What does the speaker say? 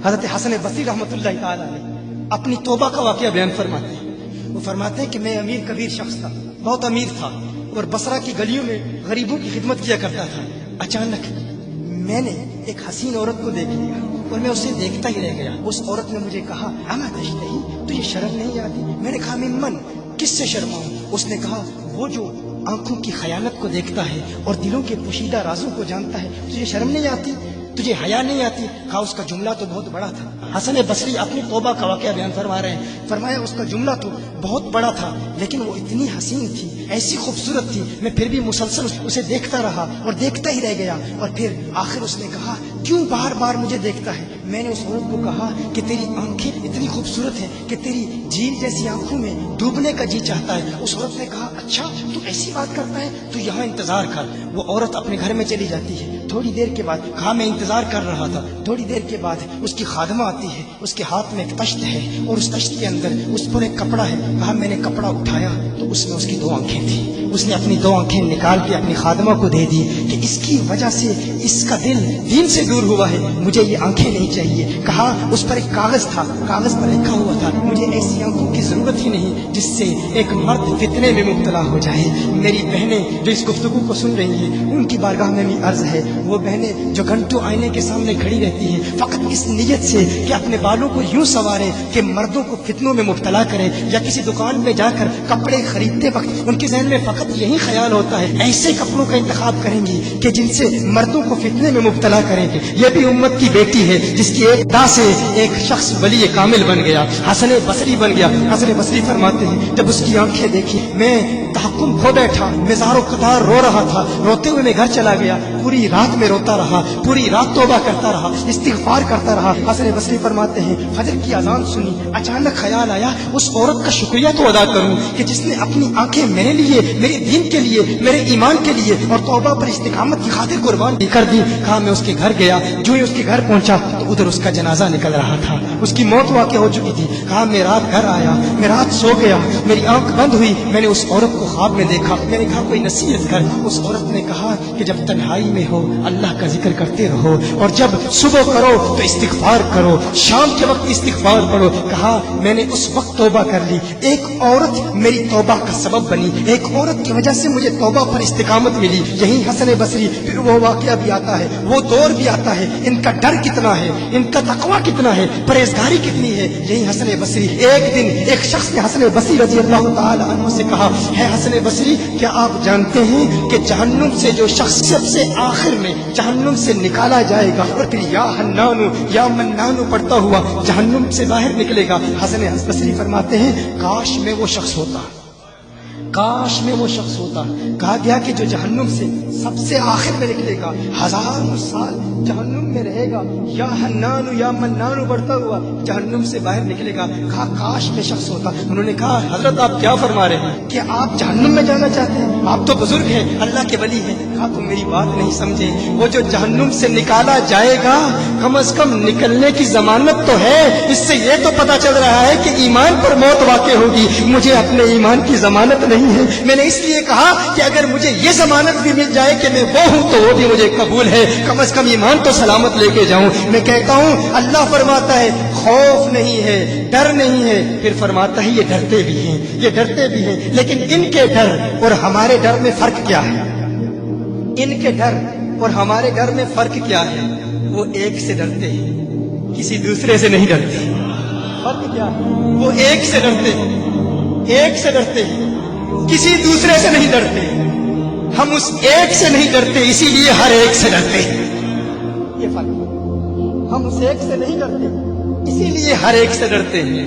حضرت حسن بصری رحمتہ تعالی علیہ اپنی توبہ کا واقعہ بیان فرماتے ہیں. وہ فرماتے ہیں کہ میں امیر کبیر شخص تھا، بہت امیر تھا اور بصرہ کی گلیوں میں غریبوں کی خدمت کیا کرتا تھا. اچانک میں نے ایک حسین عورت کو دیکھ لیا اور میں اسے دیکھتا ہی رہ گیا. اس عورت نے مجھے کہا اما تشتہی، تجھے شرم نہیں آتی؟ میں نے کہا ممن، کس سے شرماؤں؟ اس نے کہا وہ جو آنکھوں کی خیانت کو دیکھتا ہے اور دلوں کے پوشیدہ رازوں کو جانتا ہے، تجھے شرم نہیں آتی؟ تجھے حیا نہیں آتی؟ کہا اس کا جملہ تو بہت بڑا تھا. حسن بصری اپنی توبہ کا واقعہ بیان فرما رہے ہیں. فرمایا اس کا جملہ تو بہت بڑا تھا لیکن وہ اتنی حسین تھی، ایسی خوبصورت تھی، میں پھر بھی مسلسل اسے دیکھتا رہا اور دیکھتا ہی رہ گیا. اور پھر آخر اس نے کہا کیوں بار بار مجھے دیکھتا ہے؟ میں نے اس عورت کو کہا کہ تیری آنکھیں اتنی خوبصورت ہیں کہ تیری جھیل جیسی آنکھوں میں ڈوبنے کا جی چاہتا ہے. اس عورت نے کہا اچھا تو ایسی بات کرتا ہے، تو یہاں انتظار کر. وہ عورت اپنے گھر میں چلی جاتی ہے. تھوڑی دیر کے بعد کہا میں انتظار کر رہا تھا. تھوڑی دیر کے بعد اس کی خادمہ آتی ہے، اس کے ہاتھ میں ایک تشت ہے اور اس تشت کے اندر اس پر ایک کپڑا ہے. کہا میں نے کپڑا اٹھایا تو اس میں اس کی 2 آنکھیں تھیں. اس نے اپنی 2 آنکھیں نکال کے اپنی خادمہ کو دے دی کہ اس کی وجہ سے اس کا دل دین سے دور ہوا ہے، مجھے یہ آنکھیں نہیں چاہیے. کہا اس پر ایک کاغذ تھا، کاغذ پر لکھا ہوا تھا مجھے ایسی آنکھوں کی ضرورت ہی نہیں جس سے ایک مرد فتنے میں مبتلا ہو جائے. میری بہنیں جو اس گفتگو کو سن رہی ہیں ان کی بارگاہ میں بھی عرض ہے، وہ بہنیں جو گھنٹوں آئینے کے سامنے کھڑی رہتی ہیں فقط اس نیت سے کہ اپنے بالوں کو یوں سنواریں کہ مردوں کو فتنوں میں مبتلا کریں، یا کسی دکان میں جا کر کپڑے خریدتے وقت ان کے ذہن میں فقط یہی خیال ہوتا ہے ایسے کپڑوں کا انتخاب کریں گی کہ جن سے مردوں کو فتنے میں مبتلا کریں گے. یہ بھی امت کی بیٹی ہے جس کی ایک دا سے ایک شخص ولی کامل بن گیا، حسن بصری بن گیا. حسن بصری فرماتے ہیں جب اس کی آنکھیں دیکھی میں تحکم کھو بیٹھا، میں زار و قطار رو رہا تھا. روتے ہوئے میں گھر چلا گیا، پوری رات میں روتا رہا، پوری رات توبہ کرتا رہا، استغفار کرتا رہا. حسن بصری فرماتے ہیں فجر کی اذان سنی، اچانک خیال آیا اس عورت کا شکریہ تو ادا کروں کہ جس نے اپنی آنکھیں میرے لیے، میرے دین کے لیے، میرے ایمان کے لیے اور توبہ پر استقامت کی خاطر قربان کر دی. کہا میں اس کے گھر گیا، جو ہی اس کے گھر پہنچا تو ادھر اس کا جنازہ نکل رہا تھا، اس کی موت واقع ہو چکی تھی. کہا میں رات گھر آیا، میں رات سو گیا، میری آنکھ بند ہوئی، میں نے اس عورت کو خواب میں دیکھا. میں نے کہا کوئی نصیحت کر. اس عورت نے کہا کہ جب تنہائی میں ہو اللہ کا ذکر کرتے رہو، اور جب صبح کرو تو استغفار کرو، شام کے وقت استغفار پڑھو. کہا میں نے اس وقت توبہ کر لی، ایک عورت میری توبہ کا سبب بنی، ایک عورت کی وجہ سے مجھے توبہ پر استقامت ملی. یہی حسن بصری. پھر وہ واقعہ بھی آتا ہے، وہ دور بھی آتا ہے، ان کا ڈر کتنا ہے، ان کا تقویٰ کتنا ہے، پرہیزگاری کتنی ہے. یہی حسن بصری. ایک دن ایک شخص نے حسن بصری رضی اللہ تعالی عنہ سے کہا ہے حسن بصری کیا آپ جانتے ہیں کہ جہنم سے جو شخص سب سے آخر میں جہنم سے نکالا جائے گا اور پھر یا حنانو یا منانو پڑھتا ہوا جہنم سے باہر نکلے گا. حسن بصری فرماتے ہیں کاش میں وہ شخص ہوتا، کاش میں وہ شخص ہوتا. کہا گیا کہ جو جہنم سے سب سے آخر میں نکلے گا، 1000 سال جہنم میں رہے گا، یا حنانو یا منانو بڑھتا ہوا جہنم سے باہر نکلے گا. کہا کاش میں شخص ہوتا. انہوں نے کہا حضرت آپ کیا فرما رہے ہیں کہ آپ جہنم میں جانا چاہتے ہیں؟ آپ تو بزرگ ہیں، اللہ کے ولی ہیں. کہا تم میری بات نہیں سمجھے، وہ جو جہنم سے نکالا جائے گا کم از کم نکلنے کی ضمانت تو ہے. اس سے یہ تو پتا چل رہا ہے کہ ایمان پر موت واقع ہوگی. مجھے اپنے ایمان کی ضمانت نہیں ہے. میں نے اس لیے کہا کہ اگر مجھے یہ ضمانت بھی مل جائے کہ میں وہ ہوں تو وہ بھی مجھے قبول ہے، کم از کم ایمان تو سلامت لے کے جاؤں. میں کہتا ہوں اللہ فرماتا ہے خوف نہیں ہے، ڈر نہیں ہے. پھر فرماتا ہے یہ ڈرتے بھی ہیں، یہ ڈرتے بھی ہیں، لیکن ان کے ڈر اور ہمارے ڈر میں فرق کیا ہے؟ ان کے ڈر اور ہمارے ڈر میں فرق کیا ہے؟ وہ ایک سے ڈرتے ہیں، کسی دوسرے سے نہیں ڈرتے. فرق کیا ہے؟ وہ ایک سے ڈرتے ہیں، ایک سے ڈرتے ہیں، کسی دوسرے سے نہیں ڈرتے. ہم اس ایک سے نہیں ڈرتے، اسی لیے ہر ایک سے ڈرتے ہیں. یہ فرق. ہم اس ایک سے نہیں ڈرتے، اسی لیے ہر ایک سے ڈرتے ہیں.